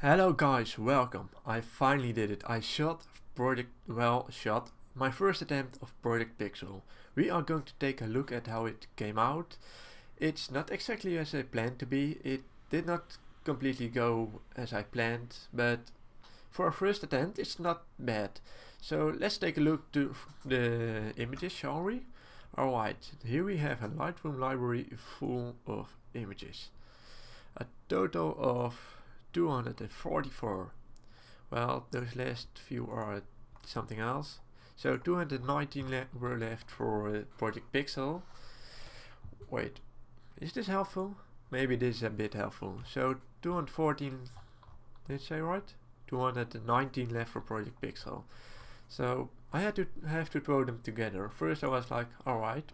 Hello guys, welcome. I finally did it. I shot my first attempt of Project Pixel. We are going to take a look at how it came out. It's not exactly as I planned to be. It did not completely go as I planned, but for a first attempt it's not bad. So let's take a look to the images, shall we? Alright, here we have a Lightroom library full of images. A total of 244. Well, those last few are something else. So 219 were left for Project Pixel. Wait, is this helpful? Maybe this is a bit helpful. So 214, did I say right? 219 left for Project Pixel. So I have to throw them together. First I was like, alright,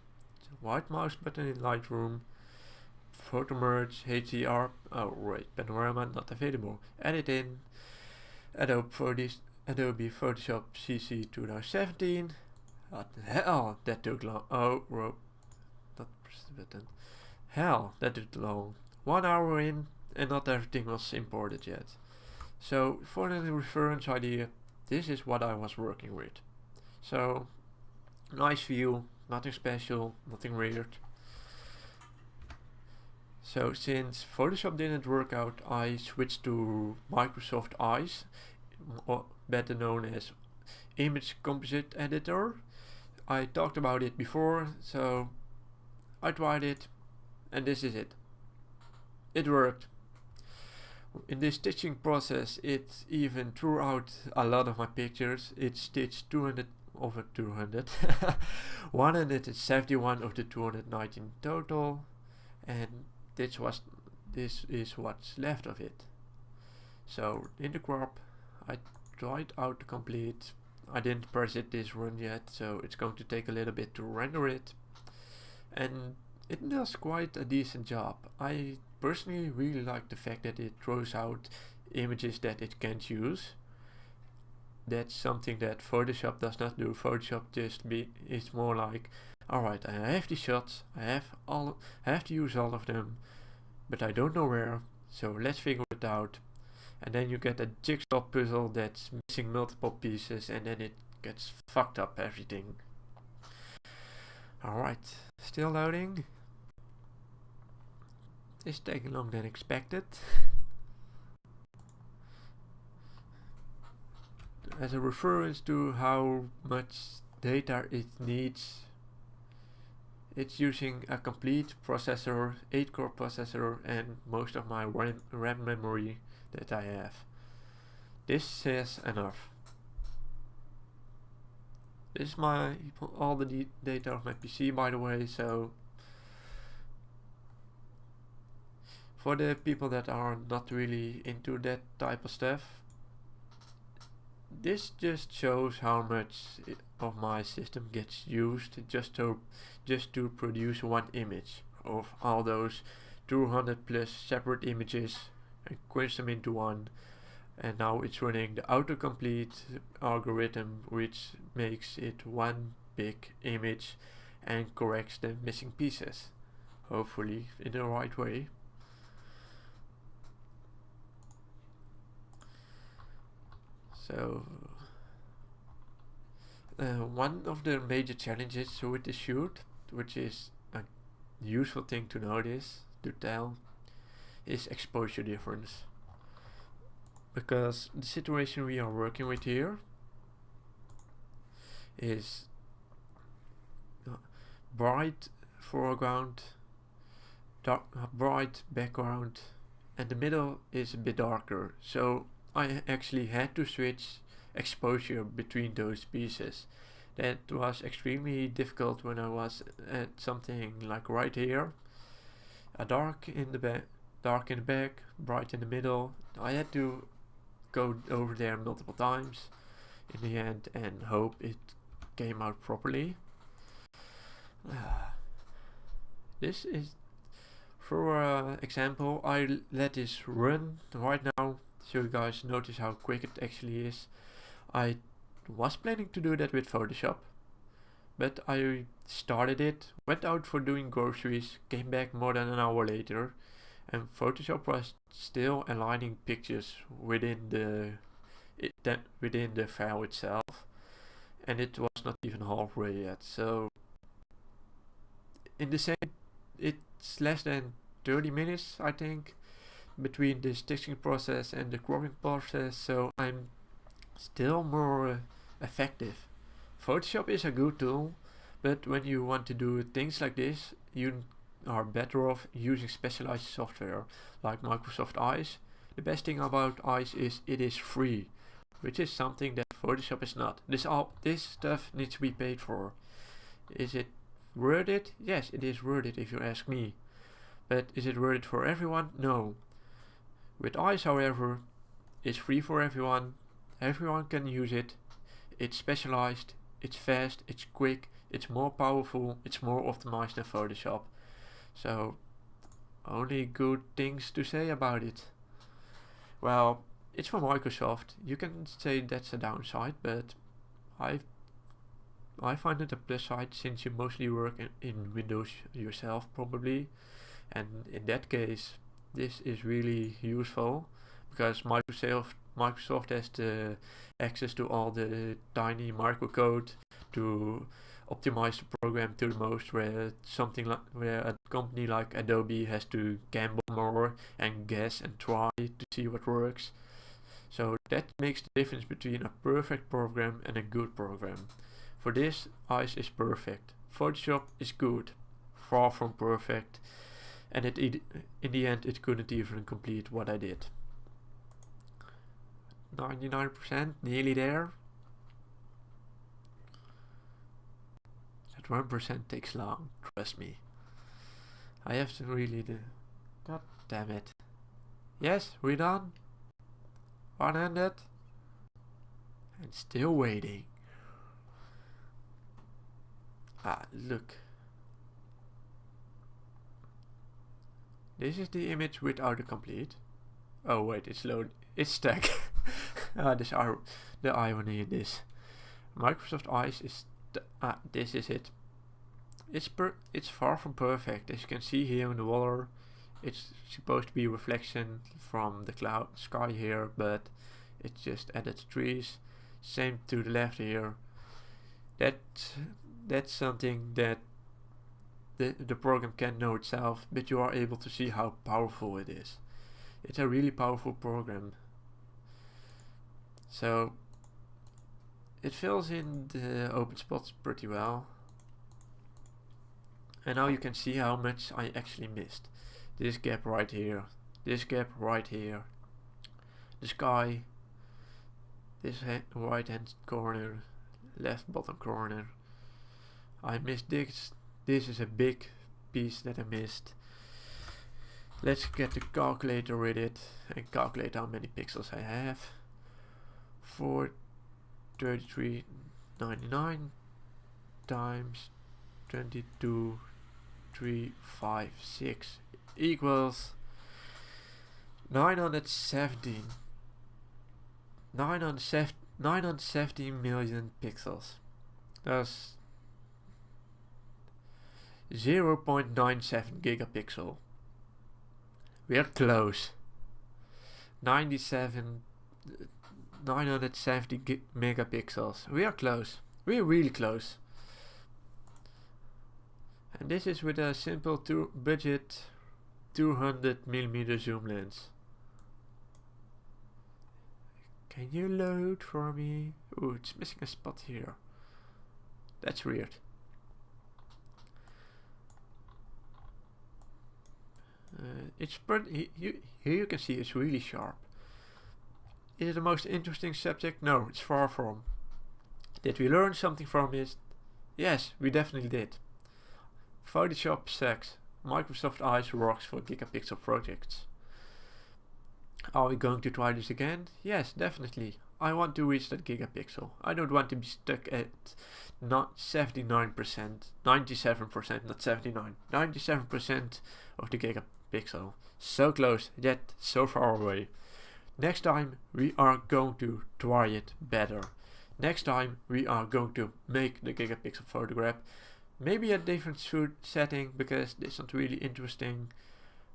right mouse button in Lightroom, photo merge, HDR, oh wait, panorama not available, edit in, Adobe Photoshop CC 2017, what the hell, that took long, not press the button, hell, that took long, 1 hour in and not everything was imported yet. So for the reference idea, this is what I was working with. So, nice view, nothing special, nothing weird. So since Photoshop didn't work out, I switched to Microsoft Eyes, better known as Image Composite Editor. I talked about it before, so I tried it, and this is it. It worked. In this stitching process, it even threw out a lot of my pictures. It stitched 200 over 200, 171 of the 219 total, and this is what's left of it. So in the crop, I tried out to complete. I didn't press it this run yet, so it's going to take a little bit to render it, and it does quite a decent job. I personally really like the fact that it throws out images that it can't use. That's something that Photoshop does not do. Photoshop is more like, alright, I have these shots, I have to use all of them, but I don't know where, so let's figure it out. And then you get a jigsaw puzzle that's missing multiple pieces, and then it gets fucked up everything. Alright, still loading. It's taking longer than expected. As a reference to how much data it needs, it's using a complete processor, 8-core processor, and most of my RAM memory that I have. This says enough. This is all the data of my PC, by the way, so for the people that are not really into that type of stuff, this just shows how much of my system gets used just to produce one image of all those 200 plus separate images and crunch them into one. And now it's running the autocomplete algorithm, which makes it one big image and corrects the missing pieces, hopefully in the right way. So one of the major challenges with the shoot, which is a useful thing to notice, to tell, is exposure difference. Because the situation we are working with here is bright foreground, bright background, and the middle is a bit darker. So I actually had to switch exposure between those pieces. That was extremely difficult when I was at something like right here. A dark in the back, bright in the middle. I had to go over there multiple times in the end and hope it came out properly. This is, for example, I let this run right now so you guys notice how quick it actually is. I was planning to do that with Photoshop, but I started it, went out for doing groceries, came back more than an hour later, and Photoshop was still aligning pictures within the file itself, and it was not even halfway yet. So in the same, it's less than 30 minutes, I think, between the stitching process and the cropping process, so I'm still more effective. Photoshop is a good tool, but when you want to do things like this, you are better off using specialized software like Microsoft Ice. The best thing about Ice is it is free, which is something that Photoshop is not. This stuff needs to be paid for. Is it worth it? Yes, it is worth it if you ask me. But is it worth it for everyone? No. With Ice, however, it's free for everyone. Everyone can use it. It's specialized, it's fast, it's quick, it's more powerful, it's more optimized than Photoshop. So, only good things to say about it. Well, it's from Microsoft. You can say that's a downside, but I find it a plus side, since you mostly work in Windows yourself probably, and in that case this is really useful because Microsoft has the access to all the tiny microcode to optimize the program to the most, where a company like Adobe has to gamble more and guess and try to see what works. So that makes the difference between a perfect program and a good program. For this, Ice is perfect. Photoshop is good, far from perfect, and in the end it couldn't even complete what I did. 99%, nearly there. That 1% takes long, trust me. I have to really do. God damn it. Yes, we're done. 100. And still waiting. Look. This is the image with autocomplete. Oh wait, it's load. It's stuck. The irony in this. Microsoft Ice is this is it. It's far from perfect. As you can see here in the water, it's supposed to be a reflection from the sky here, but it's just added trees. Same to the left here. That's something that the program can't know itself, but you are able to see how powerful it is. It's a really powerful program. So it fills in the open spots pretty well. And now you can see how much I actually missed. This gap right here, this gap right here, the sky, this right hand corner, left bottom corner. I missed this. This is a big piece that I missed. Let's get the calculator with it and calculate how many pixels I have. 433.99 times 22,356 equals 917 million pixels. That's 0.97 gigapixel. We are close. 970 megapixels. We are close. We are really close. And this is with a simple budget 200mm zoom lens. Can you load for me? Ooh, it's missing a spot here. That's weird. It's here you can see it's really sharp. Is it the most interesting subject? No, it's far from. Did we learn something from it? Yes, we definitely did. Photoshop sucks. Microsoft Ice rocks for gigapixel projects. Are we going to try this again? Yes, definitely. I want to reach that gigapixel. I don't want to be stuck at not 79%, 97%, not 79, 97% of the gigapixel. So close, yet so far away. Next time we are going to try it better. Next time we are going to make the gigapixel photograph. Maybe a different setting, because this is not really interesting.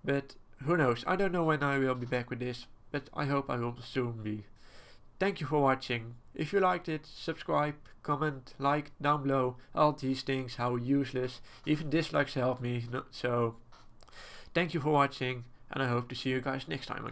But who knows, I don't know when I will be back with this, but I hope I will soon be. Thank you for watching. If you liked it, subscribe, comment, like down below, all these things, how useless, even dislikes help me, so thank you for watching, and I hope to see you guys next time.